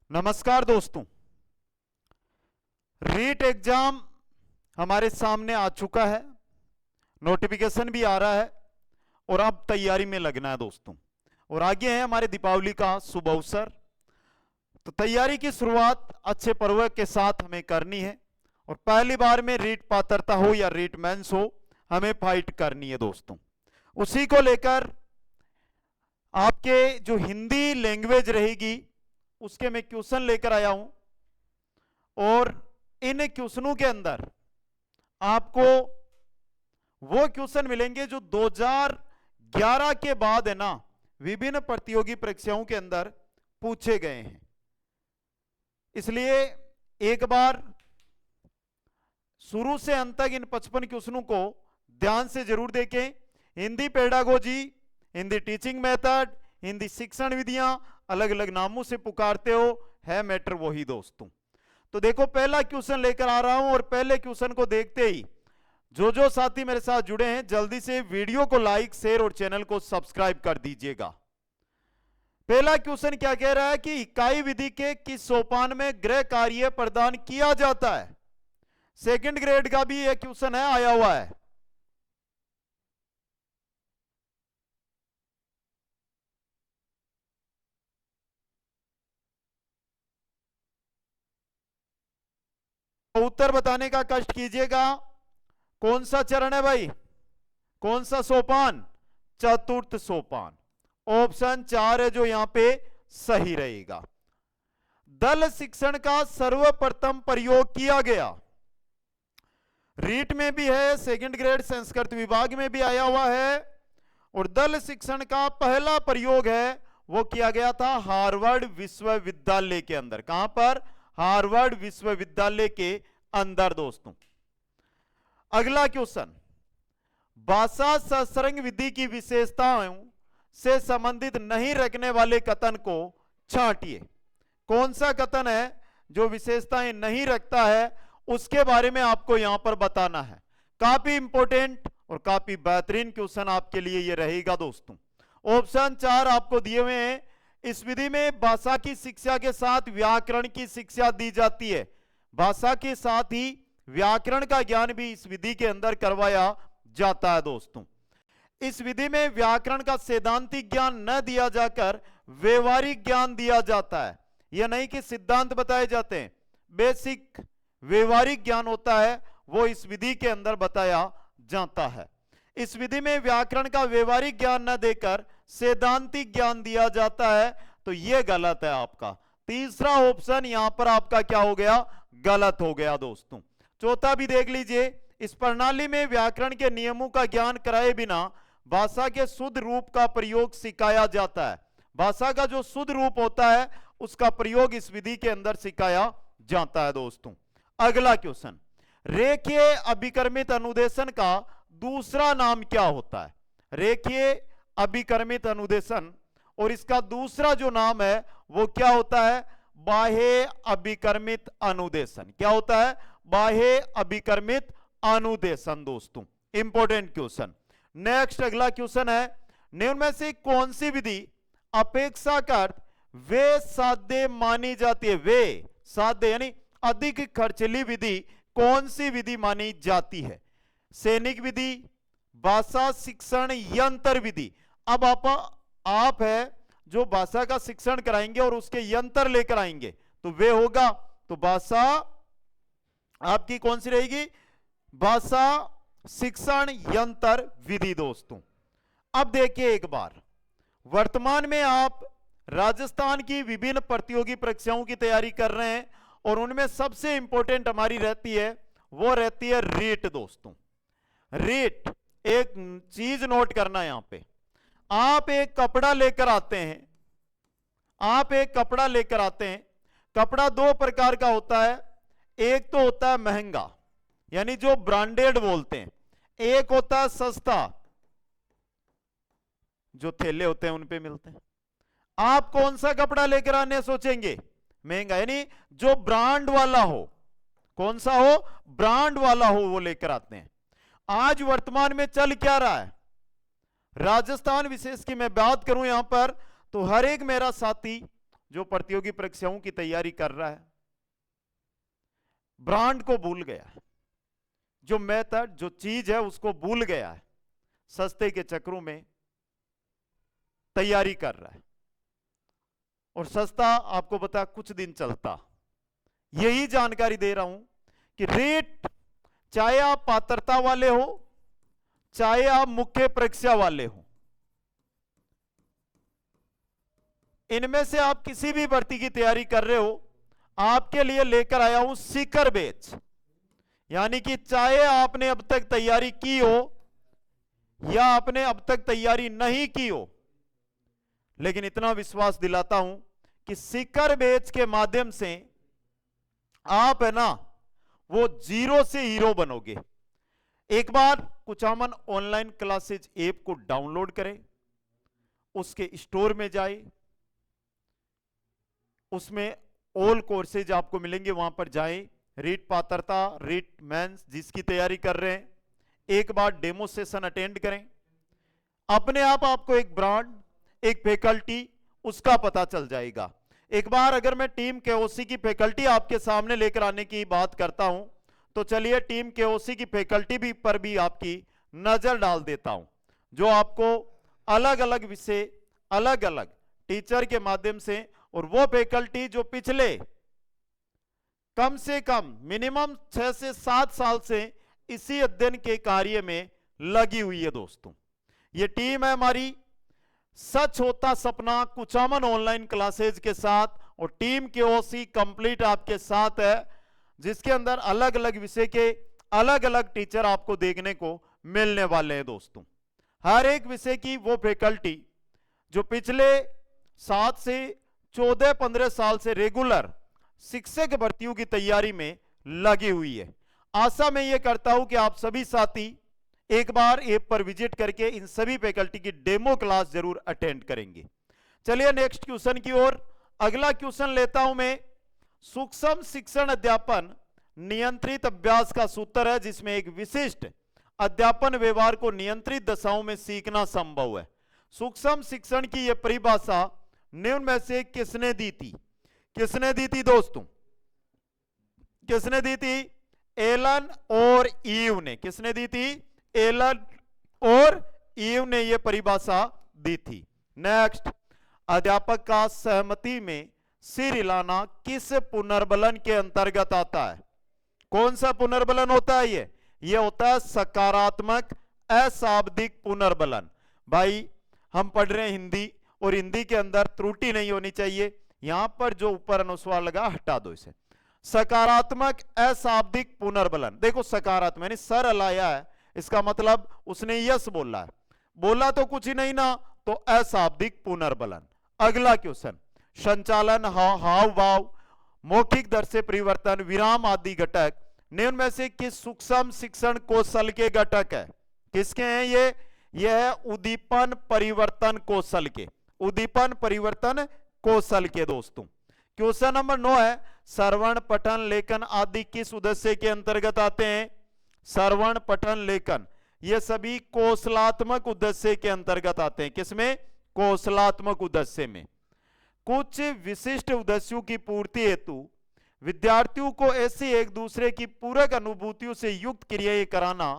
नमस्कार दोस्तों। रीट एग्जाम हमारे सामने आ चुका है, नोटिफिकेशन भी आ रहा है और अब तैयारी में लगना है दोस्तों। और आगे है हमारे दीपावली का शुभ अवसर, तो तैयारी की शुरुआत अच्छे पर्व के साथ हमें करनी है। और पहली बार में रीट पात्रता हो या रीट मेंस हो, हमें फाइट करनी है दोस्तों। उसी को लेकर आपके जो हिंदी लैंग्वेज रहेगी उसके मैं क्वेश्चन लेकर आया हूं, और इन क्वेश्चनों के अंदर आपको वो क्वेश्चन मिलेंगे जो 2011 के बाद है ना, विभिन्न प्रतियोगी परीक्षाओं के अंदर पूछे गए हैं। इसलिए एक बार शुरू से अंत तक इन 55 क्वेश्चनों को ध्यान से जरूर देखें। Hindi pedagogy, Hindi teaching method, Hindi शिक्षण विधियां अलग अलग नामों से पुकारते हो, है मैटर वही दोस्तों। तो देखो पहला क्वेश्चन लेकर आ रहा हूं, और पहले क्वेश्चन को देखते ही जो साथी मेरे साथ जुड़े हैं जल्दी से वीडियो को लाइक, शेयर और चैनल को सब्सक्राइब कर दीजिएगा। पहला क्वेश्चन क्या कह रहा है कि इकाई विधि के किस सोपान में गृह कार्य प्रदान किया जाता है। सेकंड ग्रेड का भी यह क्वेश्चन है, आया हुआ है। उत्तर बताने का कष्ट कीजिएगा। कौन सा चरण है भाई, कौन सा सोपान? चतुर्थ सोपान। ऑप्शन 4 है जो यहां पे सही रहेगा। दल शिक्षण का सर्वप्रथम प्रयोग किया गया, रीट में भी है, सेकंड ग्रेड संस्कृत विभाग में भी आया हुआ है। और दल शिक्षण का पहला प्रयोग है वो किया गया था हार्वर्ड विश्वविद्यालय के अंदर। कहां पर? हार्वर्ड विश्वविद्यालय के अंदर दोस्तों। अगला क्वेश्चन, भाषा सशर्ंग विधि की विशेषताओं से संबंधित नहीं रखने वाले कथन को छांटिए। कौन सा कथन है जो विशेषताएं नहीं रखता है, उसके बारे में आपको यहां पर बताना है। काफी इंपॉर्टेंट और काफी बेहतरीन क्वेश्चन आपके लिए यह रहेगा दोस्तों। ऑप्शन 4 आपको दिए हुए हैं। इस विधि में भाषा की शिक्षा के साथ व्याकरण की शिक्षा दी जाती है। भाषा के साथ ही व्याकरण का ज्ञान भी इस विधि के अंदर करवाया जाता है दोस्तों। इस विधि में व्याकरण का सैद्धांतिक ज्ञान न दिया जाकर व्यवहारिक ज्ञान दिया जाता है। यह नहीं कि सिद्धांत बताए जाते हैं, बेसिक व्यवहारिक ज्ञान होता है वो इस विधि के अंदर बताया जाता है। इस विधि में व्याकरण का व्यवहारिक ज्ञान न देकर सैद्धांतिक ज्ञान दिया जाता है, तो यह गलत है आपका। तीसरा ऑप्शन यहां पर आपका क्या हो गया? गलत हो गया दोस्तों। चौथा भी देख लीजिए, इस प्रणाली में व्याकरण के नियमों का ज्ञान कराए बिना भाषा के शुद्ध रूप का प्रयोग सिखाया जाता है। भाषा का जो शुद्ध रूप होता है उसका प्रयोग इस विधि के अंदर सिखाया जाता है दोस्तों। अगला क्वेश्चन, रेखीय अभिकर्मित अनुदेशन का दूसरा नाम क्या होता है? रेखीय अभिकर्मित अनुदेशन, और इसका दूसरा जो नाम है वो क्या होता है? बाह्य अभिकर्मित अनुदेशन। क्या होता है? बाह्य अभिकर्मित अनुदेशन दोस्तों। Important question. नेक्स्ट अगला क्वेश्चन है, निम्न में से कौन सी विधि अपेक्षाकृत वे साध्य मानी जाती है? वे साध्य यानी अधिक खर्चीली विधि कौन सी विधि मानी जाती है? सैनिक विधि, भाषा शिक्षण यंत्र विधि। अब आप है जो भाषा का शिक्षण कराएंगे और उसके यंत्र लेकर आएंगे, तो वे होगा, तो भाषा आपकी कौन सी रहेगी? भाषा शिक्षण यंत्र विधि दोस्तों। अब देखिए एक बार, वर्तमान में आप राजस्थान की विभिन्न प्रतियोगी परीक्षाओं की तैयारी कर रहे हैं, और उनमें सबसे इंपॉर्टेंट हमारी रहती है वो रहती है रीट दोस्तों। रीट, एक चीज नोट करना यहां पे, आप एक कपड़ा लेकर आते हैं, आप एक कपड़ा लेकर आते हैं। कपड़ा दो प्रकार का होता है, एक तो होता है महंगा यानी जो ब्रांडेड बोलते हैं, एक होता है सस्ता जो थैले होते हैं उन पे मिलते हैं। आप कौन सा कपड़ा लेकर आने सोचेंगे? महंगा, यानी जो ब्रांड वाला हो। कौन सा हो? ब्रांड वाला हो, वो लेकर आते हैं। आज वर्तमान में चल क्या रहा है? राजस्थान विशेष की मैं बात करूं यहां पर, तो हर एक मेरा साथी जो प्रतियोगी परीक्षाओं की तैयारी कर रहा है, ब्रांड को भूल गया है, जो मेथड, जो चीज है उसको भूल गया है, सस्ते के चक्रों में तैयारी कर रहा है। और सस्ता आपको पता कुछ दिन चलता। यही जानकारी दे रहा हूं कि रेट, चाहे आप पात्रता वाले हो, चाहे आप मुख्य परीक्षा वाले हो, इनमें से आप किसी भी भर्ती की तैयारी कर रहे हो, आपके लिए लेकर आया हूं सीकर बैच। यानी कि चाहे आपने अब तक तैयारी की हो या आपने अब तक तैयारी नहीं की हो, लेकिन इतना विश्वास दिलाता हूं कि सीकर बैच के माध्यम से आप है ना वो जीरो से हीरो बनोगे। एक बार कुचामन ऑनलाइन क्लासेज ऐप को डाउनलोड करें, उसके स्टोर में जाए, उसमें ऑल कोर्सेज आपको मिलेंगे, वहां पर जाएं, रीट पात्रता, रीट मेंस जिसकी तैयारी कर रहे हैं, एक बार डेमो सेशन अटेंड करें। अपने आप आपको एक ब्रांड, एक फैकल्टी उसका पता चल जाएगा। एक बार अगर मैं टीम केओसी की फैकल्टी आपके सामने लेकर आने की बात करता हूं, तो चलिए टीम केओसी की फैकल्टी भी पर भी आपकी नजर डाल देता हूं, जो आपको अलग अलग विषय, अलग अलग टीचर के माध्यम से, और वो फैकल्टी जो पिछले कम से कम मिनिमम 6 से 7 साल से इसी अध्ययन के कार्य में लगी हुई है। दोस्तों, ये टीम है हमारी सच होता सपना कुचामन ऑनलाइन क्लासेज के साथ, और टीम केओसी कंप्लीट आपके साथ है, जिसके अंदर अलग अलग विषय के अलग अलग टीचर आपको देखने को मिलने वाले हैं। दोस्तों, हर एक विषय की वो फैकल्टी जो पिछले 7 से 14-15 साल से रेगुलर शिक्षक भर्तियों की तैयारी में लगी हुई है। आशा मैं ये करता हूं कि आप सभी साथी एक बार ऐप पर विजिट करके इन सभी फैकल्टी की डेमो क्लास जरूर अटेंड करेंगे। चलिए नेक्स्ट क्वेश्चन की ओर। अगला क्वेश्चन लेता हूं मैं, सूक्ष्म शिक्षण अध्यापन नियंत्रित अभ्यास का सूत्र है, जिसमें एक विशिष्ट अध्यापन व्यवहार को नियंत्रित दशाओं में सीखना संभव है। सूक्ष्म शिक्षण की यह परिभाषा निम्न में से किसने दी थी? किसने दी थी दोस्तों? किसने दी थी? एलन और ईव ने। किसने दी थी? एलन और ईव ने यह परिभाषा दी थी। नेक्स्ट, अध्यापक का सहमति में सिर हिलाना किस पुनर्बलन के अंतर्गत आता है? कौन सा पुनर्बलन होता है? ये होता है सकारात्मक अशाब्दिक पुनर्बलन। भाई हम पढ़ रहे हैं हिंदी, और हिंदी के अंदर त्रुटि नहीं होनी चाहिए। यहां पर जो ऊपर अनुस्वार लगा हटा दो इसे। सकारात्मक अशाब्दिक पुनर्बलन, देखो सकारात्मक यानी सर हलाया है, इसका मतलब उसने यस बोला है, बोला तो कुछ ही नहीं ना, तो अशाब्दिक पुनर्बलन। अगला क्वेश्चन, संचालन, हाव भाव, मौखिक दर से परिवर्तन, विराम आदि घटक निम्न में से किस सूक्ष्म शिक्षण कौशल के घटक है? किसके हैं ये? यह उद्दीपन परिवर्तन कौशल के, उद्दीपन परिवर्तन कौशल के। दोस्तों, क्वेश्चन नंबर 9 है, श्रवण पठन लेखन आदि किस उद्देश्य के अंतर्गत आते हैं? श्रवण पठन लेखन ये सभी कौशलात्मक उद्देश्य के अंतर्गत आते हैं। किसमें? कौशलात्मक उद्देश्य में। कुछ विशिष्ट उद्देश्यों की पूर्ति हेतु विद्यार्थियों को ऐसी एक दूसरे की पूरक अनुभूतियों से युक्त क्रियाएं कराना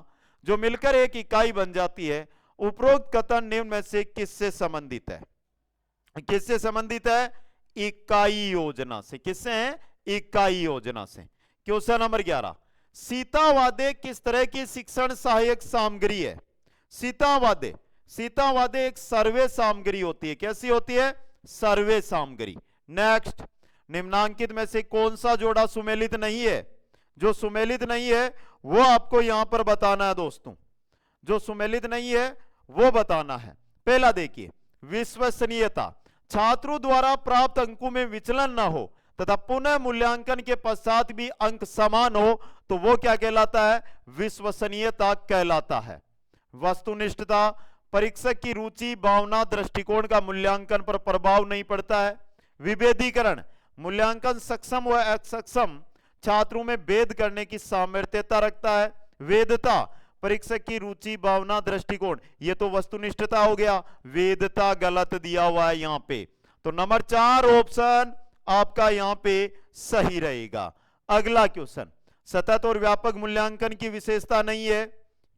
जो मिलकर एक इकाई बन जाती है। उपरोक्त कथन निम्न में से किससे संबंधित है? किससे संबंधित है? इकाई योजना से। किससे है? इकाई योजना से। क्वेश्चन नंबर 11, सीतावादे किस तरह की शिक्षण सहायक सामग्री है? सीतावादे, सीतावादे एक सर्वे सामग्री होती है। कैसी होती है? सर्वे सामग्री। नेक्स्ट, निम्नांकित में से कौन सा जोड़ा सुमेलित नहीं है? जो सुमेलित नहीं है वो आपको यहां पर बताना है। दोस्तों, जो सुमेलित नहीं है वो बताना है। पहला देखिए, विश्वसनीयता, छात्रों द्वारा प्राप्त अंकों में विचलन ना हो तथा पुनः मूल्यांकन के पश्चात भी अंक समान हो तो वो क्या कहलाता है? विश्वसनीयता कहलाता है। वस्तुनिष्ठता, परीक्षक की रुचि, भावना, दृष्टिकोण का मूल्यांकन पर प्रभाव नहीं पड़ता है। विभेदीकरण, मूल्यांकन सक्षम व असक्षम छात्रों में भेद करने की सामर्थ्यता रखता है। वेदता, परीक्षक की रुचि, भावना, दृष्टिकोण, ये तो वस्तुनिष्ठता हो गया। वेदता गलत दिया हुआ है यहां पे, तो नंबर 4 ऑप्शन आपका यहां पे सही रहेगा। अगला क्वेश्चन, सतत और व्यापक मूल्यांकन की विशेषता नहीं है,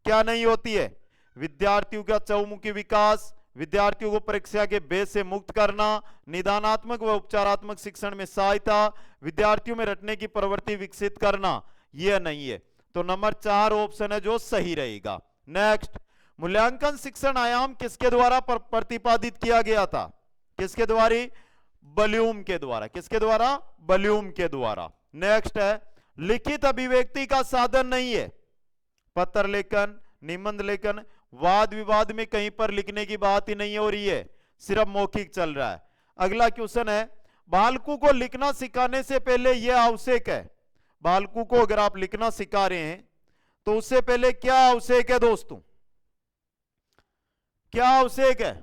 क्या नहीं होती है? विद्यार्थियों का चहुमुखी विकास, विद्यार्थियों को परीक्षा के बेस से मुक्त करना, निदानात्मक व उपचारात्मक शिक्षण में सहायता, विद्यार्थियों में रटने की प्रवृत्ति विकसित करना, यह नहीं है। तो नंबर 4 ऑप्शन है जो सही रहेगा। नेक्स्ट, मूल्यांकन शिक्षण आयाम किसके द्वारा प्रतिपादित किया गया था? किसके द्वारा? ब्लूम के द्वारा। किसके द्वारा? ब्लूम के द्वारा। नेक्स्ट है, लिखित अभिव्यक्ति का साधन नहीं है, पत्र लेखन, निबंध लेखन, वाद विवाद में कहीं पर लिखने की बात ही नहीं हो रही है, सिर्फ मौखिक चल रहा है। अगला क्वेश्चन है, बालकों को लिखना सिखाने से पहले यह आवश्यक है, बालकों को अगर आप लिखना सिखा रहे हैं तो उससे पहले क्या आवश्यक है दोस्तों? क्या आवश्यक है?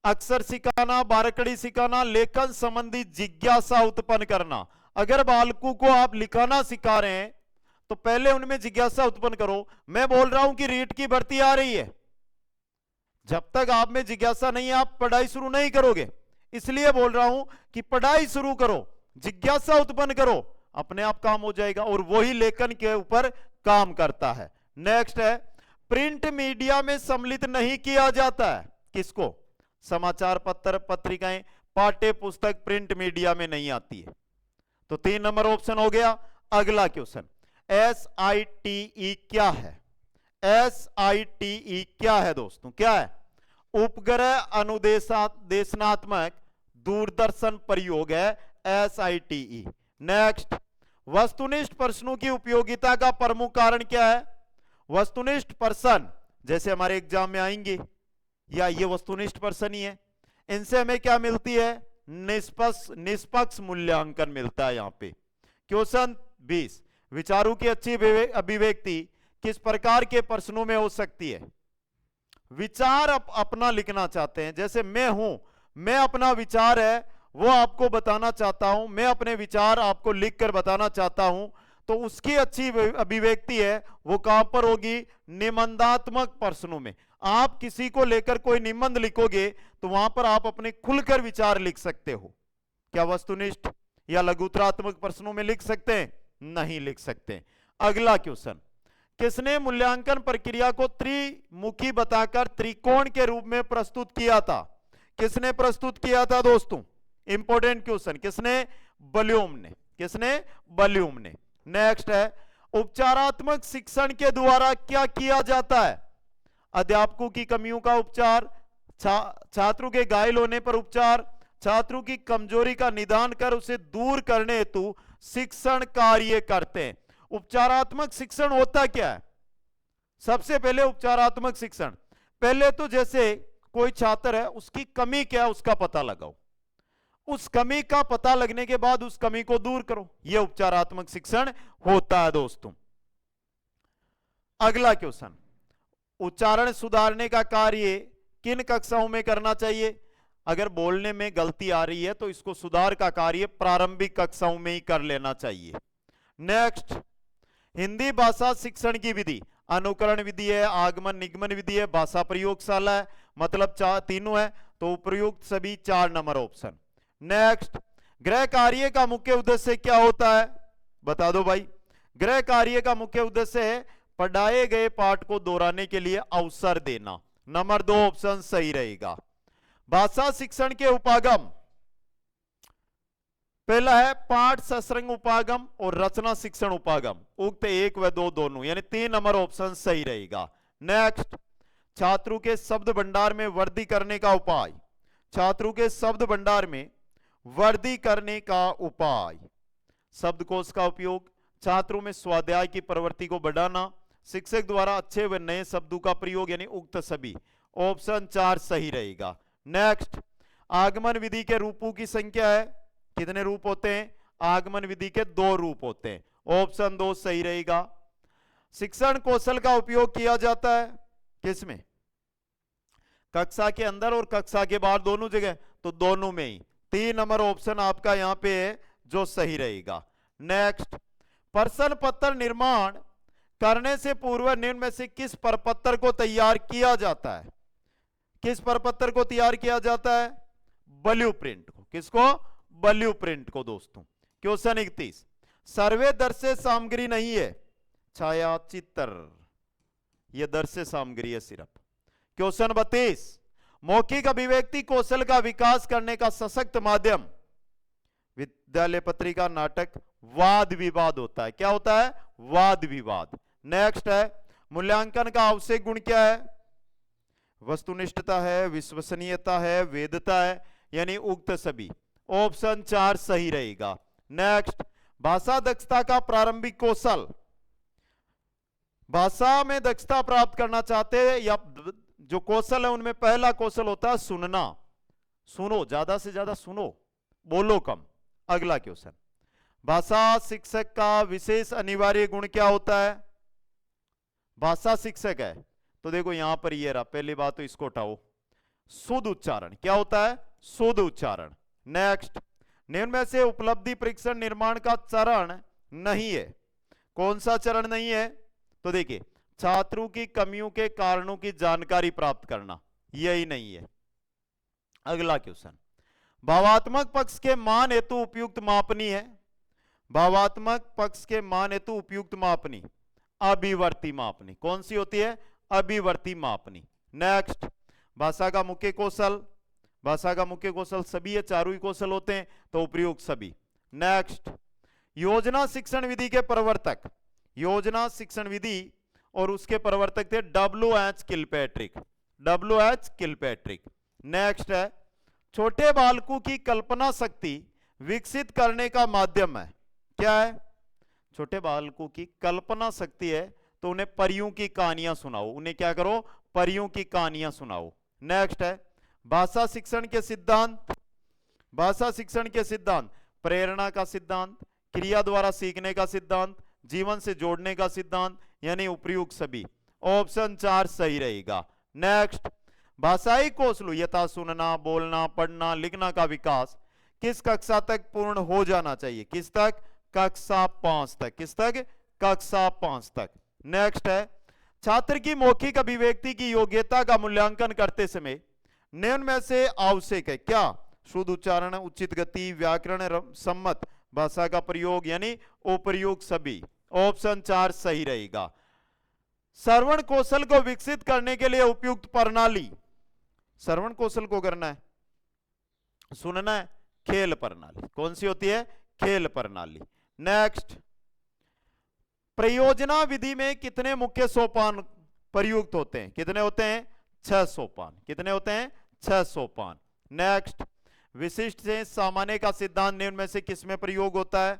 अक्षर सिखाना, बारकड़ी सिखाना, लेखन संबंधी जिज्ञासा उत्पन्न करना। अगर बालकों को आप लिखाना सिखा रहे हैं तो पहले उनमें जिज्ञासा उत्पन्न करो। मैं बोल रहा हूं कि रीट की भर्ती आ रही है, जब तक आप में जिज्ञासा नहीं है आप पढ़ाई शुरू नहीं करोगे, इसलिए बोल रहा हूं कि पढ़ाई शुरू करो, जिज्ञासा उत्पन्न करो, अपने आप काम हो जाएगा, और वही लेखन के ऊपर काम करता है। नेक्स्ट है, प्रिंट मीडिया में सम्मिलित नहीं किया जाता है, किसको? समाचार पत्र, पत्रिकाएं, पाठ्य पुस्तक प्रिंट मीडिया में नहीं आती है। तो 3 नंबर ऑप्शन हो गया। अगला क्वेश्चन, SITE क्या है? SITE क्या है दोस्तों? क्या है? उपग्रह अनुदेशनात्मक दूरदर्शन प्रयोग है SITE। नेक्स्ट, वस्तुनिष्ठ प्रश्नों की उपयोगिता का प्रमुख कारण क्या है? वस्तुनिष्ठ प्रश्न जैसे हमारे एग्जाम में आएंगे, या ये वस्तुनिष्ठ प्रश्न ही है, इनसे हमें क्या मिलती है? निष्पक्ष मूल्यांकन मिलता है। यहां पे क्वेश्चन 20, विचारों की अच्छी अभिव्यक्ति किस प्रकार के प्रश्नों में हो सकती है? विचार अपना लिखना चाहते हैं, जैसे मैं हूं, मैं अपना विचार है वो आपको बताना चाहता हूं, मैं अपने विचार आपको लिखकर बताना चाहता हूं, तो उसकी अच्छी अभिव्यक्ति है वो कहां पर होगी? निबंधात्मक प्रश्नों में। आप किसी को लेकर कोई निबंध लिखोगे तो वहां पर आप अपने खुलकर विचार लिख सकते हो। क्या वस्तुनिष्ठ या लघुतरात्मक प्रश्नों में लिख सकते हैं? नहीं लिख सकते। अगला क्वेश्चन, किसने मूल्यांकन प्रक्रिया को त्रिमुखी बताकर त्रिकोण के रूप में प्रस्तुत किया था? किसने प्रस्तुत किया था दोस्तों? इंपॉर्टेंट क्वेश्चन, किसने? ब्लूम ने। किसने? ब्लूम ने। नेक्स्ट है, उपचारात्मक शिक्षण के द्वारा क्या किया जाता है? अध्यापकों की कमियों का उपचार, छात्रों के घायल होने पर उपचार, छात्रों की कमजोरी का निदान कर उसे दूर करने हेतु शिक्षण कार्य करते हैं। उपचारात्मक शिक्षण होता क्या है? सबसे पहले उपचारात्मक शिक्षण, पहले तो जैसे कोई छात्र है उसकी कमी क्या है उसका पता लगाओ, उस कमी का पता लगने के बाद उस कमी को दूर करो, यह उपचारात्मक शिक्षण होता है दोस्तों। अगला क्वेश्चन, उच्चारण सुधारने का कार्य किन कक्षाओं में करना चाहिए? अगर बोलने में गलती आ रही है तो इसको सुधार का कार्य प्रारंभिक कक्षाओं में ही कर लेना चाहिए। नेक्स्ट, हिंदी भाषा शिक्षण की विधि अनुकरण विधि है, आगमन निगमन विधि है, भाषा प्रयोगशाला है, मतलब तीनों है, तो उपयुक्त सभी 4 नंबर ऑप्शन। नेक्स्ट, गृह कार्य का मुख्य उद्देश्य क्या होता है? बता दो भाई। गृह कार्य का मुख्य उद्देश्य है पढ़ाए गए पाठ को दोहराने के लिए अवसर देना। नंबर 2 ऑप्शन सही रहेगा। भाषा शिक्षण के उपागम, पहला है पाठ सश्रृंग उपागम और रचना शिक्षण उपागम, उक्त 1 व 2 दोनों, यानी 3 नंबर ऑप्शन सही रहेगा। नेक्स्ट, छात्रों के शब्द भंडार में वृद्धि करने का उपाय, छात्रों के शब्द भंडार में वृद्धि करने का उपाय, शब्दकोश का उपयोग, छात्रों में स्वाध्याय की प्रवृत्ति को बढ़ाना, शिक्षक द्वारा अच्छे व नए शब्दों का प्रयोग, यानी उक्त सभी। ऑप्शन 4 सही रहेगा। नेक्स्ट, आगमन विधि के रूपों की संख्या है, कितने रूप होते हैं? आगमन विधि के 2 रूप होते हैं। ऑप्शन 2 सही रहेगा। शिक्षण कौशल का उपयोग किया जाता है किसमें? कक्षा के अंदर और कक्षा के बाहर, दोनों जगह, तो दोनों में ही। 3 नंबर ऑप्शन आपका यहां पे है जो सही रहेगा। नेक्स्ट, प्रश्न पत्र निर्माण करने से पूर्व निम्न में से किस प्रपत्र को तैयार किया जाता है? किस प्रपत्र को तैयार किया जाता है? ब्लूप्रिंट को। किसको? ब्लूप्रिंट को दोस्तों। क्वेश्चन 31, सर्वे दर्शे सामग्री नहीं है, छाया चित्र, यह दर्शे सामग्री है सिर्फ। क्वेश्चन 32, मौखिक अभिव्यक्ति कौशल का विकास करने का सशक्त माध्यम, विद्यालय पत्रिका नाटक, वाद विवाद होता है। क्या होता है? वाद विवाद। नेक्स्ट है, मूल्यांकन का आवश्यक गुण क्या है? वस्तुनिष्ठता है, विश्वसनीयता है, वेदता है, यानी उक्त सभी। ऑप्शन 4 सही रहेगा। नेक्स्ट, भाषा दक्षता का प्रारंभिक कौशल, भाषा में दक्षता प्राप्त करना चाहते हैं या जो कौशल है उनमें पहला कौशल होता है सुनना। सुनो, ज्यादा से ज्यादा सुनो, बोलो कम। अगला क्वेश्चन, भाषा शिक्षक का विशेष अनिवार्य गुण क्या होता है? भाषा शिक्षक है तो देखो यहां पर ये रहा, पहली बात तो इसको उठाओ, शुद्ध उच्चारण। क्या होता है? शुद्ध उच्चारण। नेक्स्ट, निम्न में से उपलब्धि परीक्षण निर्माण का चरण नहीं है। कौन सा चरण नहीं है? तो देखिए, छात्रों की कमियों के कारणों की जानकारी प्राप्त करना, यही नहीं है। अगला क्वेश्चन, भावात्मक पक्ष के मान हेतु उपयुक्त मापनी है। भावात्मक पक्ष के मान हेतु उपयुक्त मापनी अभिवर्ती मापनी। कौन सी होती है? अभिवर्ती मापनी। नेक्स्ट, भाषा का मुख्य कौशल, भाषा का मुख्य कौशल सभी है, चारों ही कौशल होते हैं तो उपयुक्त सभी। नेक्स्ट, योजना शिक्षण विधि के प्रवर्तक, योजना शिक्षण विधि और उसके प्रवर्तक थे W.H. Kilpatrick, W.H. Kilpatrick. Next है, छोटे बालकों की कल्पना शक्ति विकसित करने का माध्यम है। क्या है? छोटे बालकों की कल्पना शक्ति है तो उन्हें परियों की कहानियां सुनाओ। उन्हें क्या करो? परियों की कहानियां सुनाओ। नेक्स्ट है, भाषा शिक्षण के सिद्धांत, भाषा शिक्षण के सिद्धांत प्रेरणा का सिद्धांत, क्रिया द्वारा सीखने का सिद्धांत, जीवन से जोड़ने का सिद्धांत, यानी उपयुक्त सभी। ऑप्शन 4 सही रहेगा। नेक्स्ट, भाषाई कौशल यथा सुनना, बोलना, पढ़ना, लिखना का विकास किस कक्षा तक पूर्ण हो जाना चाहिए? किस तक? कक्षा 5 तक। किस तक? कक्षा 5 तक। नेक्स्ट है, छात्र की मौखिक अभिव्यक्ति की योग्यता का मूल्यांकन करते समय निम्न में से आवश्यक है क्या? शुद्ध उच्चारण, उचित गति, व्याकरण सम्मत भाषा का प्रयोग, यानी उपयुक्त सभी। ऑप्शन 4 सही रहेगा। श्रवण कौशल को विकसित करने के लिए उपयुक्त प्रणाली, श्रवण कौशल को करना है, सुनना है, खेल प्रणाली। कौन सी होती है? खेल प्रणाली। नेक्स्ट, प्रयोजना विधि में कितने मुख्य सोपान प्रयुक्त होते हैं? कितने होते हैं? 6 सोपान। कितने होते हैं? 6 सोपान। नेक्स्ट, विशिष्ट से सामान्य का सिद्धांत निम्न में से किसमें प्रयोग होता है?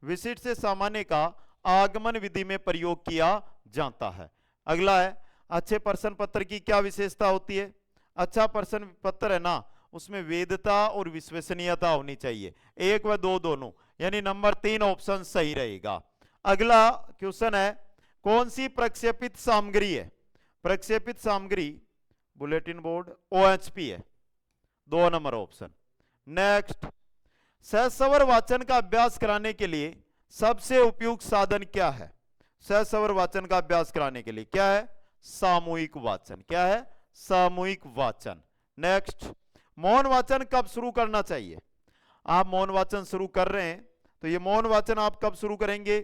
विशिष्ट से सामान्य का आगमन विधि में प्रयोग किया जाता है। अगला है, अच्छे प्रश्न पत्र की क्या विशेषता होती है? अच्छा प्रश्न पत्र है ना, उसमें वेदता और विश्वसनीयता होनी चाहिए, 1 व 2 दोनों, यानी नंबर 3 ऑप्शन सही रहेगा। अगला क्वेश्चन है, कौन सी प्रक्षेपित सामग्री है? प्रक्षेपित सामग्री बुलेटिन बोर्ड OHP है, 2 नंबर ऑप्शन। नेक्स्ट, सहस्वर वाचन का अभ्यास कराने के लिए सबसे उपयुक्त साधन क्या है? सहस्वर वाचन का अभ्यास कराने के लिए क्या है? सामूहिक वाचन। क्या है? सामूहिक वाचन। नेक्स्ट, मौन वाचन कब शुरू करना चाहिए? आप मौन वाचन शुरू कर रहे हैं तो ये मौन वाचन आप कब शुरू करेंगे?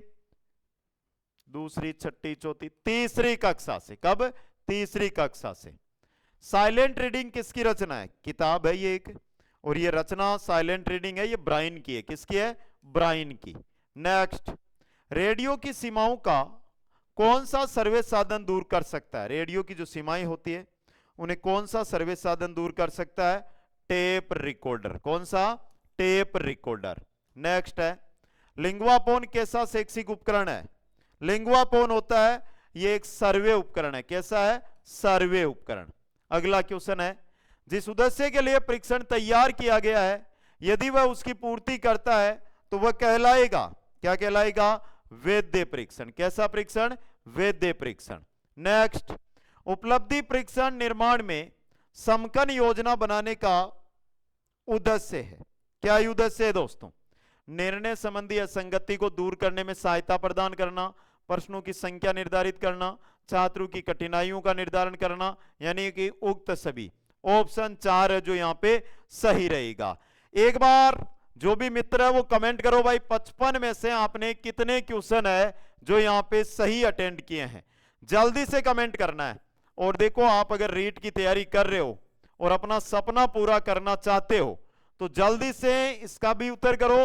दूसरी, छठी, चौथी, तीसरी कक्षा से। कब? तीसरी कक्षा से। साइलेंट रीडिंग किसकी रचना है? किताब है ये एक, और ये रचना साइलेंट रीडिंग है, ये ब्राइन की है। किसकी है? ब्राइन की। नेक्स्ट, रेडियो की सीमाओं का कौन सा सर्वे साधन दूर कर सकता है? रेडियो की जो सीमाएं होती है उन्हें कौन सा सर्वे साधन दूर कर सकता है? Tape recorder. कौन सा? Tape recorder. नेक्स्ट है, लिंगुआफोन कैसा शैक्षिक उपकरण है? लिंगुआफोन होता है ये एक सर्वे उपकरण है। कैसा है? सर्वे उपकरण। अगला क्वेश्चन है, जिस उद्देश्य के लिए परीक्षण तैयार किया गया है यदि वह उसकी पूर्ति करता है तो वह कहलाएगा, क्या कहलाएगा? वैध परीक्षण। कैसा परीक्षण? वैध परीक्षण। नेक्स्ट, उपलब्धि परीक्षण निर्माण में समकन योजना बनाने का उद्देश्य है। क्या उद्देश्य है दोस्तों? निर्णय संबंधी असंगति को दूर करने में सहायता प्रदान करना, प्रश्नों की संख्या निर्धारित करना, छात्रों की कठिनाइयों का निर्धारण करना, यानी कि उक्त सभी। ऑप्शन 4 है जो यहां पे सही रहेगा। एक बार जो भी मित्र है वो कमेंट करो भाई 55 में से आपने कितने क्वेश्चन है जो यहां पे सही अटेंड किए हैं, जल्दी से कमेंट करना है। और देखो आप अगर रीट की तैयारी कर रहे हो और अपना सपना पूरा करना चाहते हो तो जल्दी से इसका भी उत्तर करो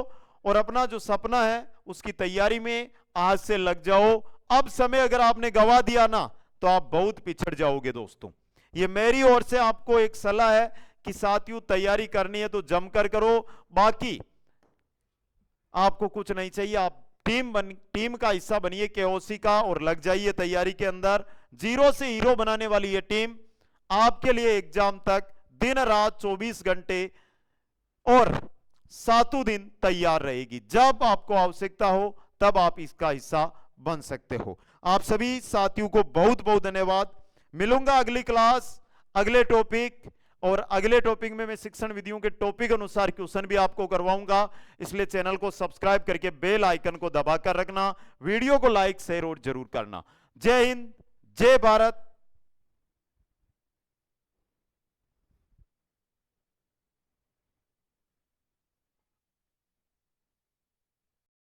और अपना जो सपना है उसकी तैयारी में आज से लग जाओ। अब समय अगर आपने गवा दिया ना तो आप बहुत पिछड़ जाओगे दोस्तों। ये मेरी ओर से आपको एक सलाह है कि साथियों तैयारी करनी है तो जमकर करो, बाकी आपको कुछ नहीं चाहिए, आप टीम का हिस्सा बनिए केओसी का और लग जाइए तैयारी के अंदर। जीरो से हीरो बनाने वाली ये टीम आपके लिए एग्जाम तक दिन रात 24 घंटे और 7 दिन तैयार रहेगी। जब आपको आवश्यकता हो तब आप इसका हिस्सा बन सकते हो। आप सभी साथियों को बहुत बहुत धन्यवाद। मिलूंगा अगली क्लास अगले टॉपिक, और अगले टॉपिक में मैं शिक्षण विधियों के टॉपिक अनुसार क्वेश्चन भी आपको करवाऊंगा, इसलिए चैनल को सब्सक्राइब करके बेल आइकन को दबाकर रखना, वीडियो को लाइक शेयर और जरूर करना। जय हिंद, जय भारत,